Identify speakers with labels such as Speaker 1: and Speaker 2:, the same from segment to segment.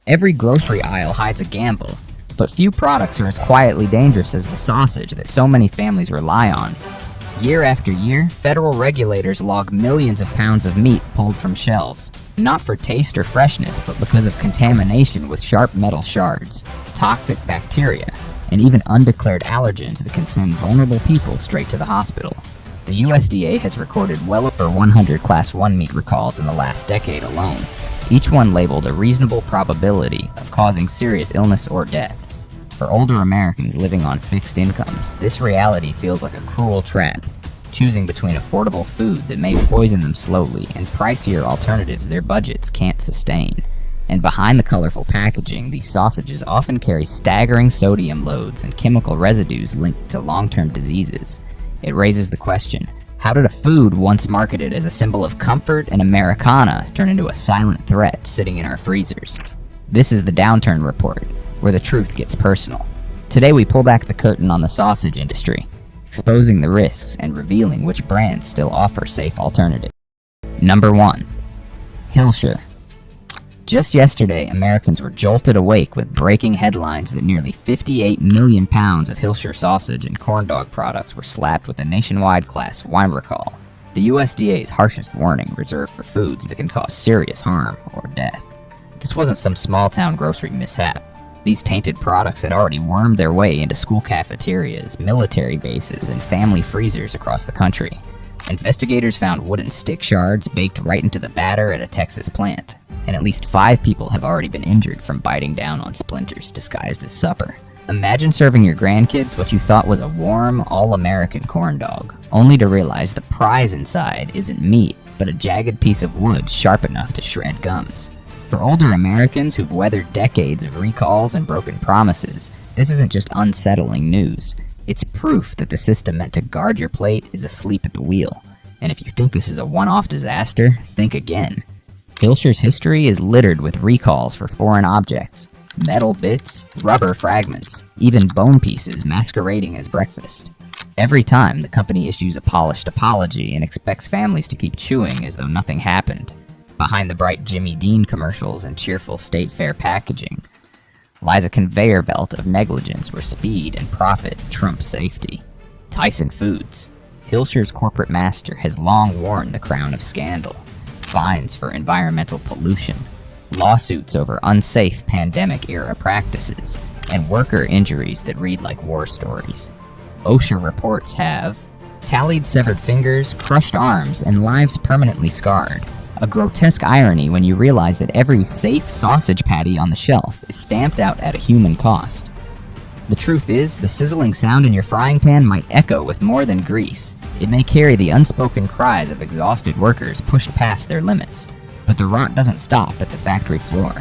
Speaker 1: Every grocery aisle hides a gamble, but few products are as quietly dangerous as the sausage that so many families rely on. Year after year, federal regulators log millions of pounds of meat pulled from shelves, not for taste or freshness, but because of contamination with sharp metal shards, toxic bacteria, and even undeclared allergens that can send vulnerable people straight to the hospital. The USDA has recorded well over 100 Class 1 meat recalls in the last decade alone, each one labeled a reasonable probability of causing serious illness or death. For older Americans living on fixed incomes, this reality feels like a cruel trap, choosing between affordable food that may poison them slowly and pricier alternatives their budgets can't sustain. And behind the colorful packaging, these sausages often carry staggering sodium loads and chemical residues linked to long-term diseases. It raises the question, how did a food once marketed as a symbol of comfort and Americana turn into a silent threat sitting in our freezers? This is the Downturn Report, where the truth gets personal. Today we pull back the curtain on the sausage industry, exposing the risks and revealing which brands still offer safe alternatives. Number 1. Hilscher. Just yesterday, Americans were jolted awake with breaking headlines that nearly 58 million pounds of Hilscher sausage and corn dog products were slapped with a nationwide Class 1 recall, the USDA's harshest warning reserved for foods that can cause serious harm or death. This wasn't some small-town grocery mishap. These tainted products had already wormed their way into school cafeterias, military bases, and family freezers across the country. Investigators found wooden stick shards baked right into the batter at a Texas plant, and at least 5 people have already been injured from biting down on splinters disguised as supper. Imagine serving your grandkids what you thought was a warm, all-American corn dog, only to realize the prize inside isn't meat, but a jagged piece of wood sharp enough to shred gums. For older Americans who've weathered decades of recalls and broken promises, this isn't just unsettling news. It's proof that the system meant to guard your plate is asleep at the wheel. And if you think this is a one-off disaster, think again. Hilscher's history is littered with recalls for foreign objects, metal bits, rubber fragments, even bone pieces masquerading as breakfast. Every time, the company issues a polished apology and expects families to keep chewing as though nothing happened. Behind the bright Jimmy Dean commercials and cheerful State Fair packaging lies a conveyor belt of negligence where speed and profit trump safety. Tyson Foods, Hilscher's corporate master, has long worn the crown of scandal. Fines for environmental pollution, lawsuits over unsafe pandemic-era practices, and worker injuries that read like war stories. OSHA reports have tallied severed fingers, crushed arms, and lives permanently scarred. A grotesque irony when you realize that every safe sausage patty on the shelf is stamped out at a human cost. The truth is, the sizzling sound in your frying pan might echo with more than grease. It may carry the unspoken cries of exhausted workers pushed past their limits. But the rot doesn't stop at the factory floor.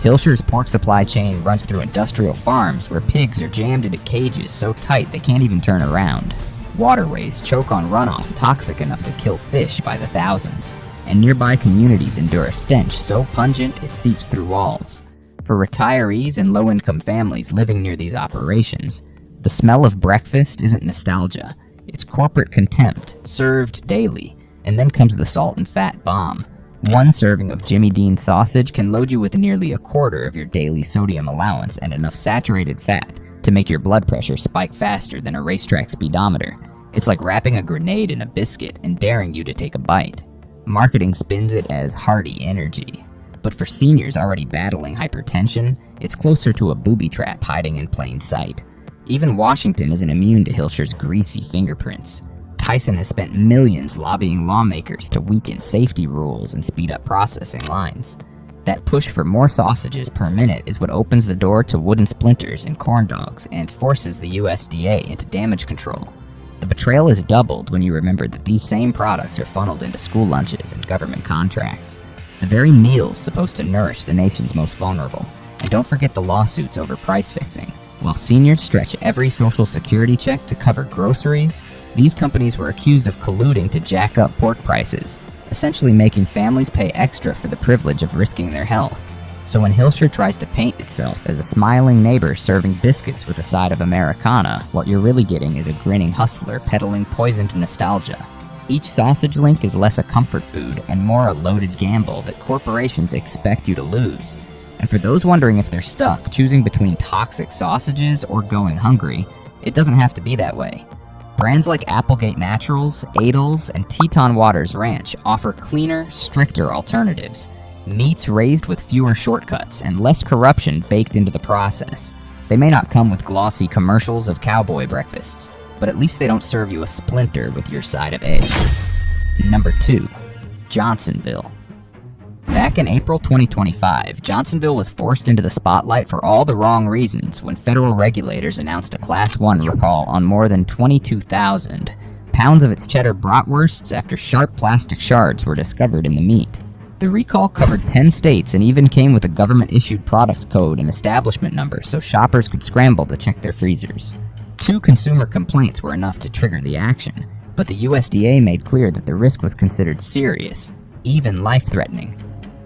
Speaker 1: Hilscher's pork supply chain runs through industrial farms where pigs are jammed into cages so tight they can't even turn around. Waterways choke on runoff toxic enough to kill fish by the thousands. And nearby communities endure a stench so pungent it seeps through walls. For retirees and low-income families living near these operations, the smell of breakfast isn't nostalgia. It's corporate contempt, served daily, and then comes the salt and fat bomb. One serving of Jimmy Dean sausage can load you with nearly a quarter of your daily sodium allowance and enough saturated fat to make your blood pressure spike faster than a racetrack speedometer. It's like wrapping a grenade in a biscuit and daring you to take a bite. Marketing spins it as hearty energy. But for seniors already battling hypertension, it's closer to a booby trap hiding in plain sight. Even Washington isn't immune to Hilscher's greasy fingerprints. Tyson has spent millions lobbying lawmakers to weaken safety rules and speed up processing lines. That push for more sausages per minute is what opens the door to wooden splinters and corn dogs and forces the USDA into damage control. The betrayal is doubled when you remember that these same products are funneled into school lunches and government contracts. The very meals supposed to nourish the nation's most vulnerable. And don't forget the lawsuits over price fixing. While seniors stretch every social security check to cover groceries, these companies were accused of colluding to jack up pork prices, essentially making families pay extra for the privilege of risking their health. So when Hilscher tries to paint itself as a smiling neighbor serving biscuits with a side of Americana, what you're really getting is a grinning hustler peddling poisoned nostalgia. Each sausage link is less a comfort food and more a loaded gamble that corporations expect you to lose. And for those wondering if they're stuck choosing between toxic sausages or going hungry, it doesn't have to be that way. Brands like Applegate Naturals, Adel's, and Teton Waters Ranch offer cleaner, stricter alternatives. Meats raised with fewer shortcuts and less corruption baked into the process. They may not come with glossy commercials of cowboy breakfasts, but at least they don't serve you a splinter with your side of eggs. Number 2. Johnsonville. Back in April 2025, Johnsonville was forced into the spotlight for all the wrong reasons when federal regulators announced a Class 1 recall on more than 22,000 pounds of its cheddar bratwursts after sharp plastic shards were discovered in the meat. The recall covered 10 states and even came with a government-issued product code and establishment number so shoppers could scramble to check their freezers. 2 consumer complaints were enough to trigger the action, but the USDA made clear that the risk was considered serious, even life-threatening.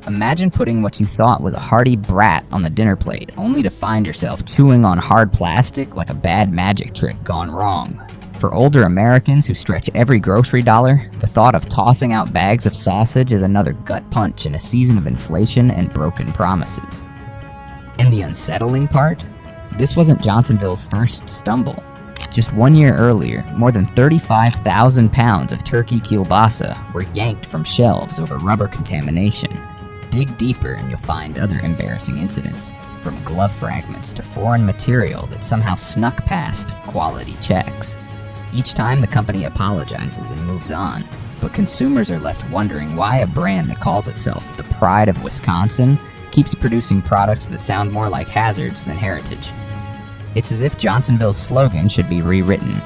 Speaker 1: Imagine putting what you thought was a hearty brat on the dinner plate, only to find yourself chewing on hard plastic like a bad magic trick gone wrong. For older Americans who stretch every grocery dollar, the thought of tossing out bags of sausage is another gut punch in a season of inflation and broken promises. And the unsettling part? This wasn't Johnsonville's first stumble. Just 1 year earlier, more than 35,000 pounds of turkey kielbasa were yanked from shelves over rubber contamination. Dig deeper and you'll find other embarrassing incidents, from glove fragments to foreign material that somehow snuck past quality checks. Each time the company apologizes and moves on, but consumers are left wondering why a brand that calls itself the pride of Wisconsin keeps producing products that sound more like hazards than heritage. It's as if Johnsonville's slogan should be rewritten.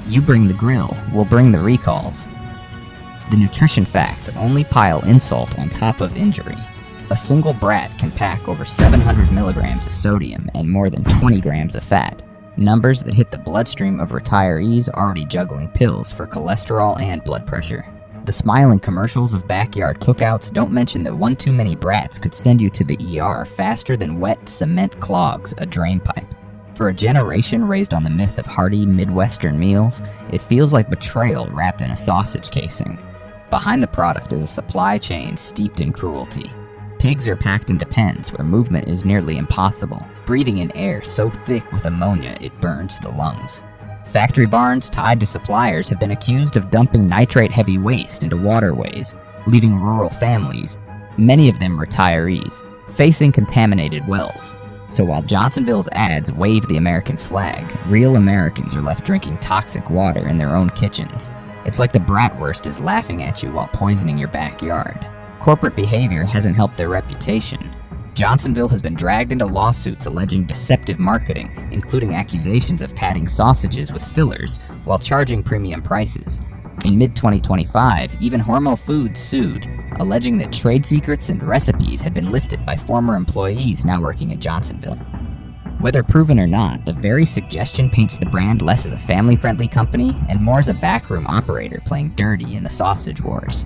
Speaker 1: You bring the grill, we'll bring the recalls. The nutrition facts only pile insult on top of injury. A single brat can pack over 700 milligrams of sodium and more than 20 grams of fat, numbers that hit the bloodstream of retirees already juggling pills for cholesterol and blood pressure. The smiling commercials of backyard cookouts don't mention that one too many brats could send you to the ER faster than wet cement clogs a drain pipe. For a generation raised on the myth of hearty Midwestern meals, it feels like betrayal wrapped in a sausage casing. Behind the product is a supply chain steeped in cruelty. Pigs are packed into pens where movement is nearly impossible, breathing in air so thick with ammonia it burns the lungs. Factory barns tied to suppliers have been accused of dumping nitrate-heavy waste into waterways, leaving rural families, many of them retirees, facing contaminated wells. So while Johnsonville's ads wave the American flag, real Americans are left drinking toxic water in their own kitchens. It's like the bratwurst is laughing at you while poisoning your backyard. Corporate behavior hasn't helped their reputation. Johnsonville has been dragged into lawsuits alleging deceptive marketing, including accusations of padding sausages with fillers while charging premium prices. In mid-2025, even Hormel Foods sued, alleging that trade secrets and recipes had been lifted by former employees now working at Johnsonville. Whether proven or not, the very suggestion paints the brand less as a family-friendly company and more as a backroom operator playing dirty in the sausage wars.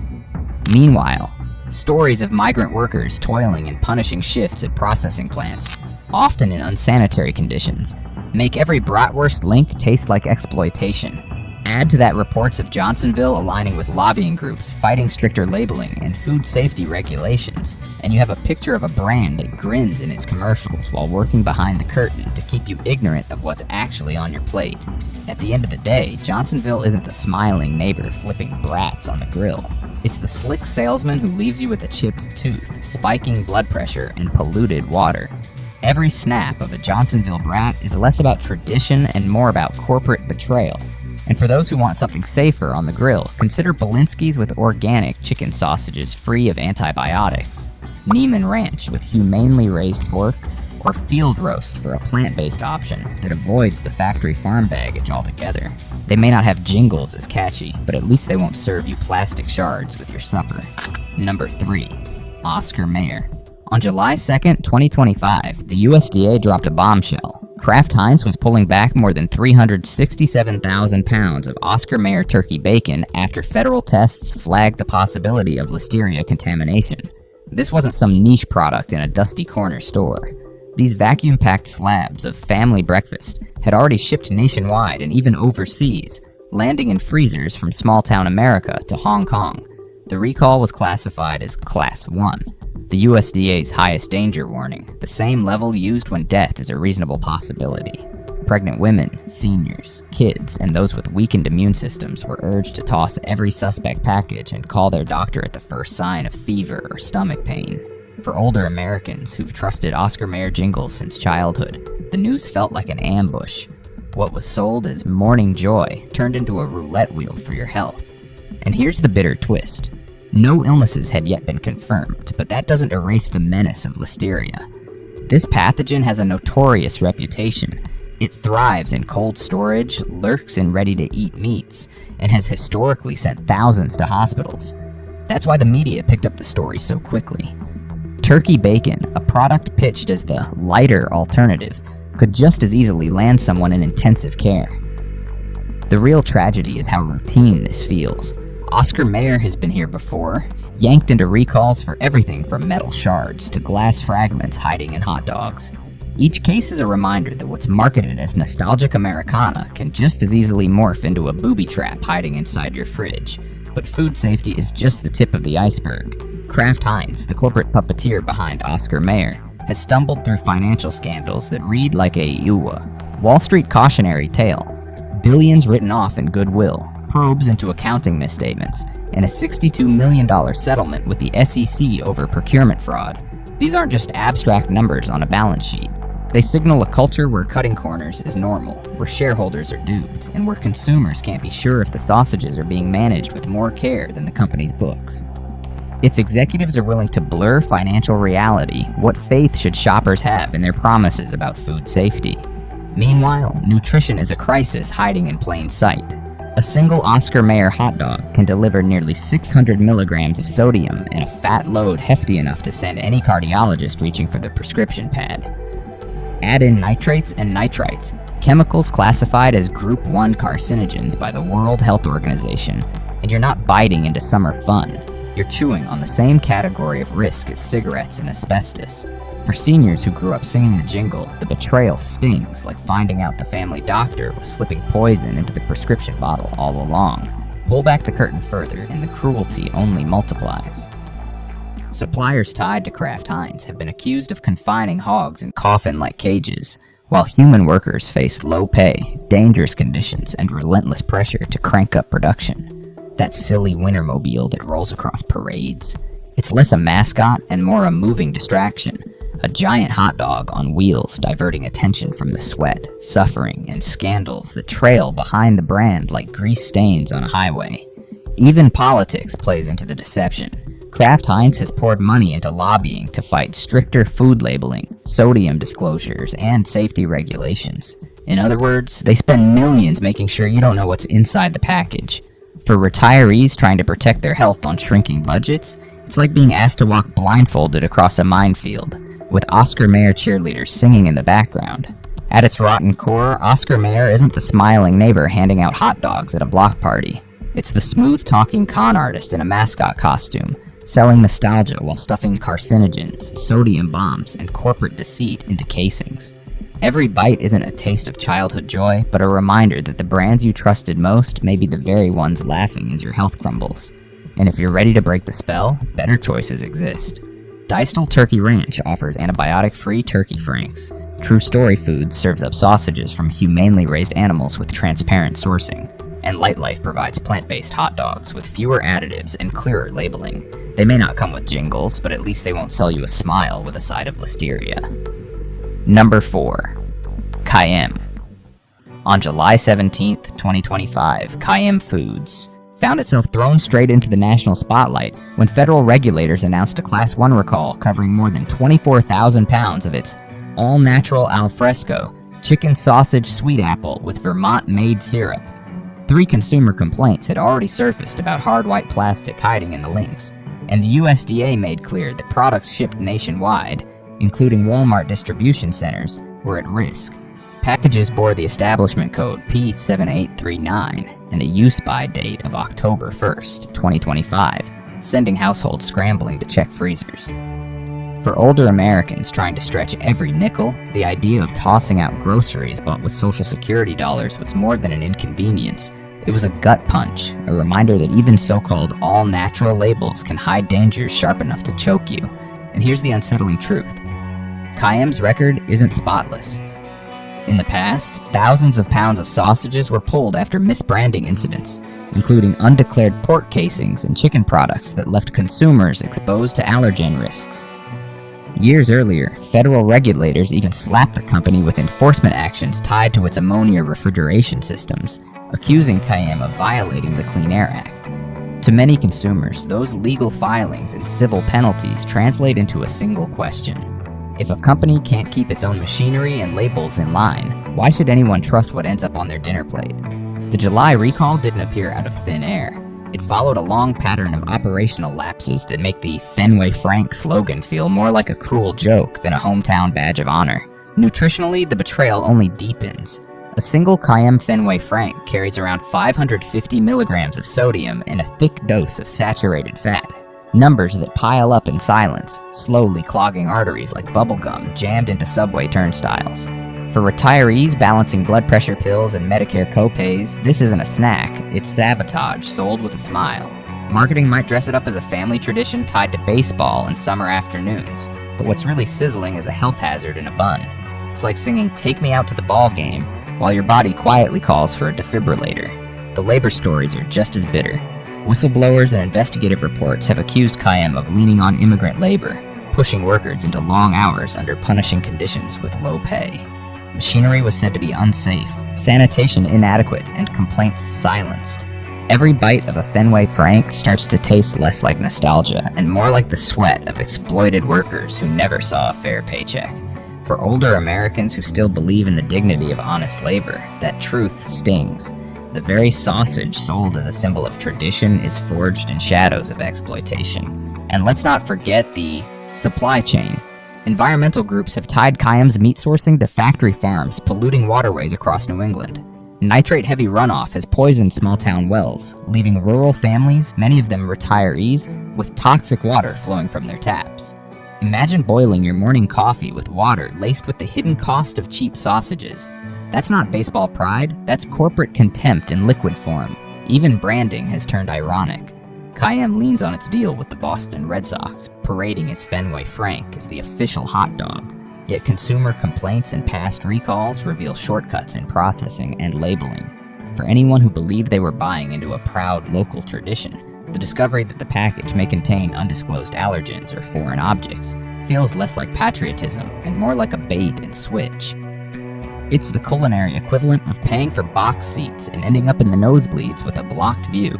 Speaker 1: Meanwhile, stories of migrant workers toiling in punishing shifts at processing plants, often in unsanitary conditions, make every bratwurst link taste like exploitation. Add to that reports of Johnsonville aligning with lobbying groups, fighting stricter labeling, and food safety regulations, and you have a picture of a brand that grins in its commercials while working behind the curtain to keep you ignorant of what's actually on your plate. At the end of the day, Johnsonville isn't the smiling neighbor flipping brats on the grill. It's the slick salesman who leaves you with a chipped tooth, spiking blood pressure, and polluted water. Every snap of a Johnsonville brat is less about tradition and more about corporate betrayal. And for those who want something safer on the grill, consider Belinsky's with organic chicken sausages free of antibiotics, Neiman Ranch with humanely raised pork, or Field Roast for a plant-based option that avoids the factory farm baggage altogether. They may not have jingles as catchy, but at least they won't serve you plastic shards with your supper. Number 3. Oscar Mayer. On July 2nd, 2025, the USDA dropped a bombshell. Kraft Heinz was pulling back more than 367,000 pounds of Oscar Mayer turkey bacon after federal tests flagged the possibility of listeria contamination. This wasn't some niche product in a dusty corner store. These vacuum-packed slabs of family breakfast had already shipped nationwide and even overseas, landing in freezers from small-town America to Hong Kong. The recall was classified as Class 1, the USDA's highest danger warning, the same level used when death is a reasonable possibility. Pregnant women, seniors, kids, and those with weakened immune systems were urged to toss every suspect package and call their doctor at the first sign of fever or stomach pain. For older Americans who've trusted Oscar Mayer jingles since childhood, the news felt like an ambush. What was sold as morning joy turned into a roulette wheel for your health. And here's the bitter twist. No illnesses had yet been confirmed, but that doesn't erase the menace of Listeria. This pathogen has a notorious reputation. It thrives in cold storage, lurks in ready-to-eat meats, and has historically sent thousands to hospitals. That's why the media picked up the story so quickly. Turkey bacon, a product pitched as the lighter alternative, could just as easily land someone in intensive care. The real tragedy is how routine this feels. Oscar Mayer has been here before, yanked into recalls for everything from metal shards to glass fragments hiding in hot dogs. Each case is a reminder that what's marketed as nostalgic Americana can just as easily morph into a booby trap hiding inside your fridge. But food safety is just the tip of the iceberg. Kraft Heinz, the corporate puppeteer behind Oscar Mayer, has stumbled through financial scandals that read like a Wall Street cautionary tale. Billions written off in goodwill, probes into accounting misstatements, and a $62 million settlement with the SEC over procurement fraud. These aren't just abstract numbers on a balance sheet. They signal a culture where cutting corners is normal, where shareholders are duped, and where consumers can't be sure if the sausages are being managed with more care than the company's books. If executives are willing to blur financial reality, what faith should shoppers have in their promises about food safety? Meanwhile, nutrition is a crisis hiding in plain sight. A single Oscar Mayer hot dog can deliver nearly 600 milligrams of sodium in a fat load hefty enough to send any cardiologist reaching for the prescription pad. Add in nitrates and nitrites, chemicals classified as Group 1 carcinogens by the World Health Organization, and you're not biting into summer fun. You're chewing on the same category of risk as cigarettes and asbestos. For seniors who grew up singing the jingle, the betrayal stings like finding out the family doctor was slipping poison into the prescription bottle all along. Pull back the curtain further, and the cruelty only multiplies. Suppliers tied to Kraft Heinz have been accused of confining hogs in coffin-like cages, while human workers faced low pay, dangerous conditions, and relentless pressure to crank up production. That silly Wintermobile that rolls across parades. It's less a mascot and more a moving distraction. A giant hot dog on wheels diverting attention from the sweat, suffering, and scandals that trail behind the brand like grease stains on a highway. Even politics plays into the deception. Kraft Heinz has poured money into lobbying to fight stricter food labeling, sodium disclosures, and safety regulations. In other words, they spend millions making sure you don't know what's inside the package. For retirees trying to protect their health on shrinking budgets, it's like being asked to walk blindfolded across a minefield, with Oscar Mayer cheerleaders singing in the background. At its rotten core, Oscar Mayer isn't the smiling neighbor handing out hot dogs at a block party. It's the smooth-talking con artist in a mascot costume, selling nostalgia while stuffing carcinogens, sodium bombs, and corporate deceit into casings. Every bite isn't a taste of childhood joy, but a reminder that the brands you trusted most may be the very ones laughing as your health crumbles. And if you're ready to break the spell, better choices exist. Dystal Turkey Ranch offers antibiotic-free turkey franks. True Story Foods serves up sausages from humanely raised animals with transparent sourcing. And Lightlife provides plant-based hot dogs with fewer additives and clearer labeling. They may not come with jingles, but at least they won't sell you a smile with a side of Listeria. Number 4. Kayem. On July 17th, 2025, Kayem Foods found itself thrown straight into the national spotlight when federal regulators announced a Class 1 recall covering more than 24,000 pounds of its all-natural alfresco chicken sausage sweet apple with Vermont-made syrup. 3 consumer complaints had already surfaced about hard white plastic hiding in the links, and the USDA made clear that products shipped nationwide, including Walmart distribution centers, were at risk. Packages bore the establishment code P7839 and a use-by date of October 1st, 2025, sending households scrambling to check freezers. For older Americans trying to stretch every nickel, the idea of tossing out groceries bought with Social Security dollars was more than an inconvenience. It was a gut punch, a reminder that even so-called all-natural labels can hide dangers sharp enough to choke you. And here's the unsettling truth. Kayem's record isn't spotless. In the past, thousands of pounds of sausages were pulled after misbranding incidents, including undeclared pork casings and chicken products that left consumers exposed to allergen risks. Years earlier, federal regulators even slapped the company with enforcement actions tied to its ammonia refrigeration systems, accusing Kayem of violating the Clean Air Act. To many consumers, those legal filings and civil penalties translate into a single question. If a company can't keep its own machinery and labels in line, why should anyone trust what ends up on their dinner plate? The July recall didn't appear out of thin air. It followed a long pattern of operational lapses that make the Fenway Frank slogan feel more like a cruel joke than a hometown badge of honor. Nutritionally, the betrayal only deepens. A single Kayem Fenway Frank carries around 550 milligrams of sodium and a thick dose of saturated fat. Numbers that pile up in silence, slowly clogging arteries like bubblegum jammed into subway turnstiles. For retirees balancing blood pressure pills and Medicare copays, this isn't a snack, it's sabotage sold with a smile. Marketing might dress it up as a family tradition tied to baseball and summer afternoons, but what's really sizzling is a health hazard in a bun. It's like singing "Take Me Out to the Ball Game" while your body quietly calls for a defibrillator. The labor stories are just as bitter. Whistleblowers and investigative reports have accused Kayem of leaning on immigrant labor, pushing workers into long hours under punishing conditions with low pay. Machinery was said to be unsafe, sanitation inadequate, and complaints silenced. Every bite of a Fenway Frank starts to taste less like nostalgia and more like the sweat of exploited workers who never saw a fair paycheck. For older Americans who still believe in the dignity of honest labor, that truth stings. The very sausage sold as a symbol of tradition is forged in shadows of exploitation. And let's not forget the supply chain. Environmental groups have tied Kayem's meat sourcing to factory farms polluting waterways across New England. Nitrate-heavy runoff has poisoned small-town wells, leaving rural families, many of them retirees, with toxic water flowing from their taps. Imagine boiling your morning coffee with water laced with the hidden cost of cheap sausages. That's not baseball pride, that's corporate contempt in liquid form. Even branding has turned ironic. Kayem leans on its deal with the Boston Red Sox, parading its Fenway Frank as the official hot dog. Yet consumer complaints and past recalls reveal shortcuts in processing and labeling. For anyone who believed they were buying into a proud local tradition, the discovery that the package may contain undisclosed allergens or foreign objects feels less like patriotism and more like a bait and switch. It's the culinary equivalent of paying for box seats and ending up in the nosebleeds with a blocked view.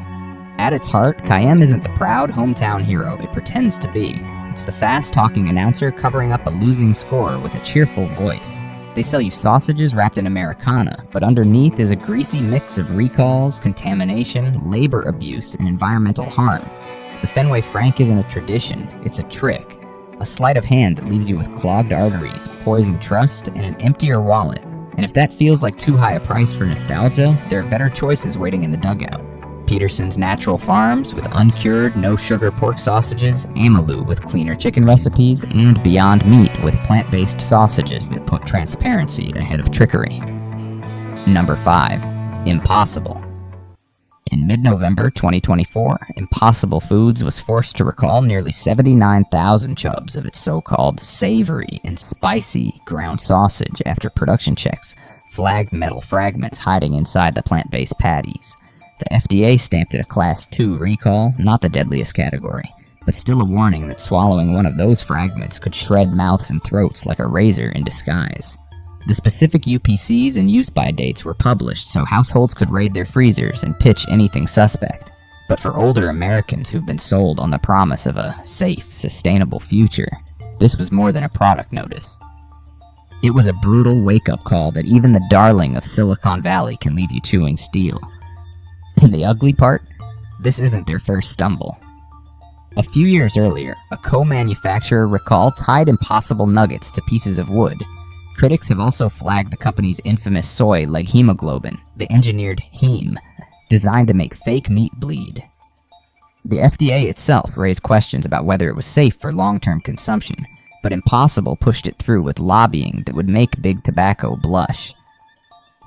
Speaker 1: At its heart, Kayem isn't the proud hometown hero it pretends to be. It's the fast-talking announcer covering up a losing score with a cheerful voice. They sell you sausages wrapped in Americana, but underneath is a greasy mix of recalls, contamination, labor abuse, and environmental harm. The Fenway Frank isn't a tradition, it's a trick. A sleight of hand that leaves you with clogged arteries, poisoned trust, and an emptier wallet. And if that feels like too high a price for nostalgia, there are better choices waiting in the dugout. Peterson's Natural Farms with uncured, no-sugar pork sausages, Amaloo with cleaner chicken recipes, and Beyond Meat with plant-based sausages that put transparency ahead of trickery. Number 5. Impossible. In mid-November 2024, Impossible Foods was forced to recall nearly 79,000 chubs of its so-called savory and spicy ground sausage after production checks flagged metal fragments hiding inside the plant-based patties. The FDA stamped it a Class 2 recall, not the deadliest category, but still a warning that swallowing one of those fragments could shred mouths and throats like a razor in disguise. The specific UPCs and use-by dates were published so households could raid their freezers and pitch anything suspect. But for older Americans who've been sold on the promise of a safe, sustainable future, this was more than a product notice. It was a brutal wake-up call that even the darling of Silicon Valley can leave you chewing steel. And the ugly part? This isn't their first stumble. A few years earlier, a co-manufacturer recall tied Impossible nuggets to pieces of wood. Critics have also flagged the company's infamous soy like hemoglobin, the engineered heme, designed to make fake meat bleed. The FDA itself raised questions about whether it was safe for long-term consumption, but Impossible pushed it through with lobbying that would make Big Tobacco blush.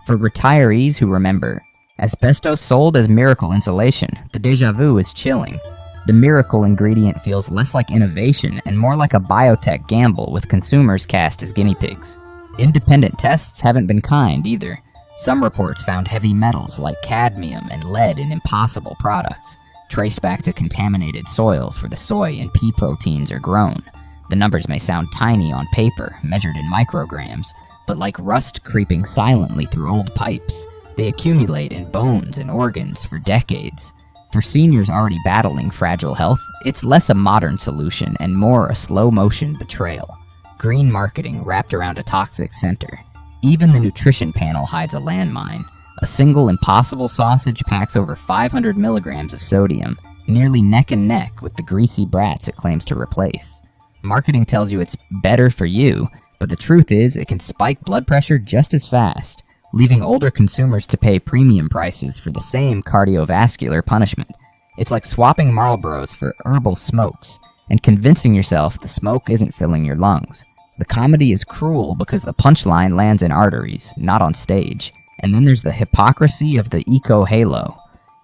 Speaker 1: For retirees who remember, asbestos sold as miracle insulation, the déjà vu is chilling. The miracle ingredient feels less like innovation and more like a biotech gamble with consumers cast as guinea pigs. Independent tests haven't been kind either. Some reports found heavy metals like cadmium and lead in impossible products, traced back to contaminated soils where the soy and pea proteins are grown. The numbers may sound tiny on paper, measured in micrograms, but like rust creeping silently through old pipes, they accumulate in bones and organs for decades. For seniors already battling fragile health, it's less a modern solution and more a slow-motion betrayal. Green marketing wrapped around a toxic center. Even the nutrition panel hides a landmine. A single Impossible sausage packs over 500 milligrams of sodium, nearly neck and neck with the greasy brats it claims to replace. Marketing tells you it's better for you, but the truth is it can spike blood pressure just as fast, leaving older consumers to pay premium prices for the same cardiovascular punishment. It's like swapping Marlboros for herbal smokes, and convincing yourself the smoke isn't filling your lungs. The comedy is cruel because the punchline lands in arteries, not on stage. And then there's the hypocrisy of the eco-halo.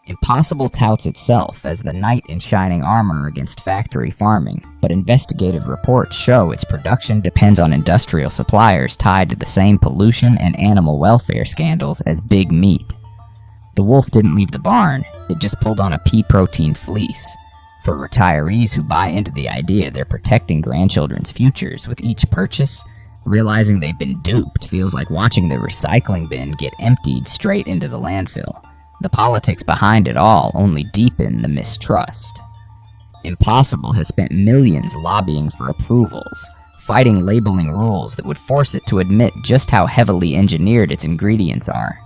Speaker 1: Impossible touts itself as the knight in shining armor against factory farming, but investigative reports show its production depends on industrial suppliers tied to the same pollution and animal welfare scandals as big meat. The wolf didn't leave the barn, it just pulled on a pea protein fleece. For retirees who buy into the idea they're protecting grandchildren's futures with each purchase, realizing they've been duped feels like watching the recycling bin get emptied straight into the landfill. The politics behind it all only deepen the mistrust. Impossible has spent millions lobbying for approvals, fighting labeling rules that would force it to admit just how heavily engineered its ingredients are.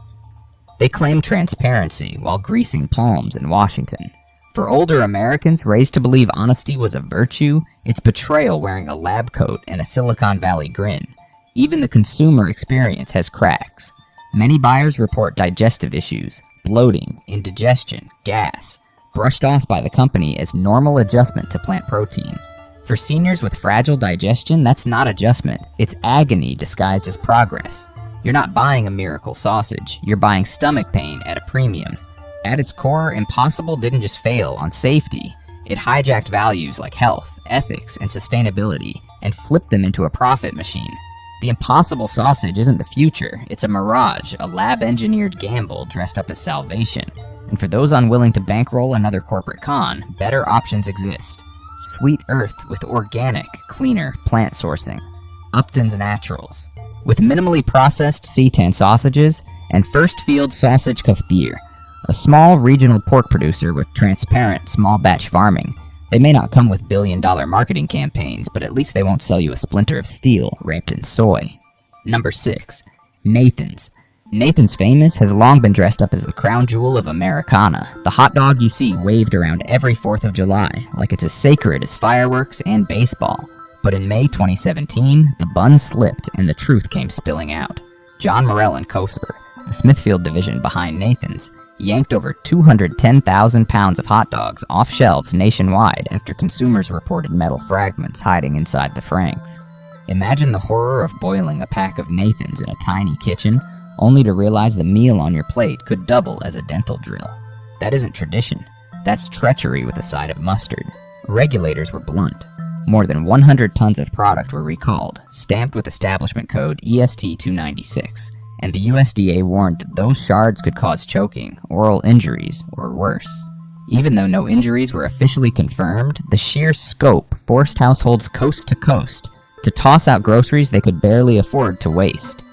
Speaker 1: They claim transparency while greasing palms in Washington. For older Americans raised to believe honesty was a virtue, it's betrayal wearing a lab coat and a Silicon Valley grin. Even the consumer experience has cracks. Many buyers report digestive issues, bloating, indigestion, gas, brushed off by the company as normal adjustment to plant protein. For seniors with fragile digestion, that's not adjustment, it's agony disguised as progress. You're not buying a miracle sausage, you're buying stomach pain at a premium. At its core, Impossible didn't just fail on safety, it hijacked values like health, ethics, and sustainability, and flipped them into a profit machine. The Impossible sausage isn't the future, it's a mirage, a lab-engineered gamble dressed up as salvation. And for those unwilling to bankroll another corporate con, better options exist. Sweet Earth with organic, cleaner plant sourcing. Upton's Naturals, with minimally processed C10 sausages, and First Field Sausage Kefir, a small regional pork producer with transparent small batch farming. They may not come with billion-dollar marketing campaigns, but at least they won't sell you a splinter of steel wrapped in soy. Number 6. Nathan's. Nathan's Famous has long been dressed up as the crown jewel of Americana, the hot dog you see waved around every 4th of July, like it's as sacred as fireworks and baseball. But in May 2017, the bun slipped and the truth came spilling out. John Morrell and Koser, the Smithfield division behind Nathan's, yanked over 210,000 pounds of hot dogs off shelves nationwide after consumers reported metal fragments hiding inside the franks. Imagine the horror of boiling a pack of Nathan's in a tiny kitchen, only to realize the meal on your plate could double as a dental drill. That isn't tradition. That's treachery with a side of mustard. Regulators were blunt. More than 100 tons of product were recalled, stamped with establishment code EST296. And the USDA warned that those shards could cause choking, oral injuries, or worse. Even though no injuries were officially confirmed, the sheer scope forced households coast to coast to toss out groceries they could barely afford to waste.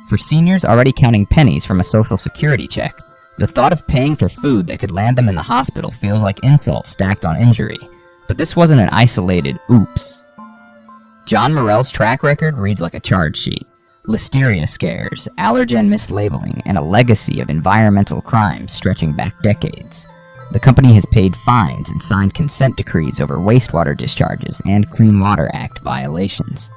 Speaker 1: For seniors already counting pennies from a Social Security check, the thought of paying for food that could land them in the hospital feels like insult stacked on injury. But this wasn't an isolated oops. John Morrell's track record reads like a charge sheet. Listeria scares, allergen mislabeling, and a legacy of environmental crimes stretching back decades. The company has paid fines and signed consent decrees over wastewater discharges and Clean Water Act violations.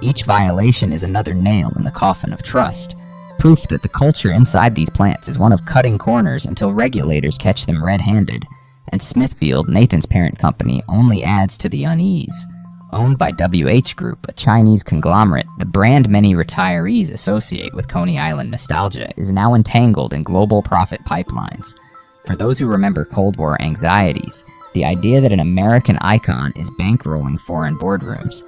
Speaker 1: Each violation is another nail in the coffin of trust, proof that the culture inside these plants is one of cutting corners until regulators catch them red-handed, and Smithfield, Nathan's parent company, only adds to the unease. Owned by WH Group, a Chinese conglomerate, the brand many retirees associate with Coney Island nostalgia is now entangled in global profit pipelines. For those who remember Cold War anxieties, the idea that an American icon is bankrolling foreign boardrooms.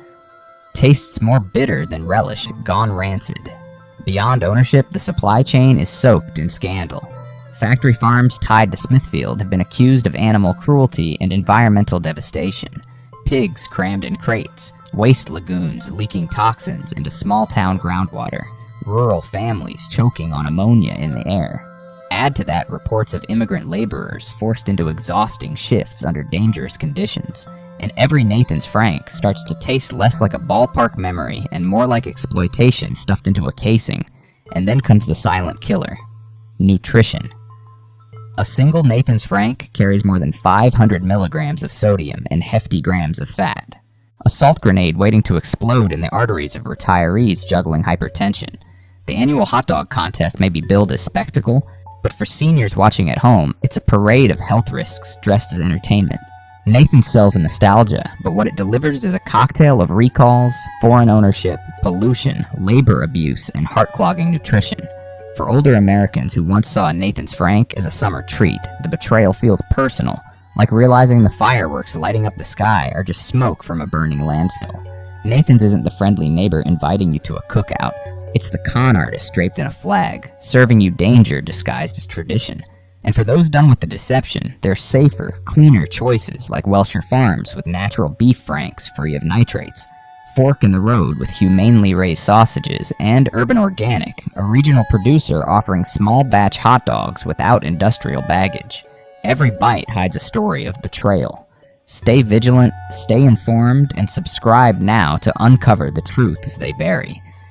Speaker 1: Tastes more bitter than relish, gone rancid. Beyond ownership, the supply chain is soaked in scandal. Factory farms tied to Smithfield have been accused of animal cruelty and environmental devastation. Pigs crammed in crates, waste lagoons leaking toxins into small-town groundwater, rural families choking on ammonia in the air. Add to that reports of immigrant laborers forced into exhausting shifts under dangerous conditions, and every Nathan's Frank starts to taste less like a ballpark memory and more like exploitation stuffed into a casing. And then comes the silent killer: nutrition. A single Nathan's Frank carries more than 500 milligrams of sodium and hefty grams of fat. A salt grenade waiting to explode in the arteries of retirees juggling hypertension. The annual hot dog contest may be billed as spectacle, but for seniors watching at home, it's a parade of health risks dressed as entertainment. Nathan sells a nostalgia, but what it delivers is a cocktail of recalls, foreign ownership, pollution, labor abuse, and heart-clogging nutrition. For older Americans who once saw Nathan's Frank as a summer treat, the betrayal feels personal, like realizing the fireworks lighting up the sky are just smoke from a burning landfill. Nathan's isn't the friendly neighbor inviting you to a cookout. It's the con artist draped in a flag, serving you danger disguised as tradition. And for those done with the deception, there are safer, cleaner choices like Welcher Farms with natural beef franks free of nitrates, Fork in the Road with humanely raised sausages, and Urban Organic, a regional producer offering small batch hot dogs without industrial baggage. Every bite hides a story of betrayal. Stay vigilant, stay informed, and subscribe now to uncover the truths they bury.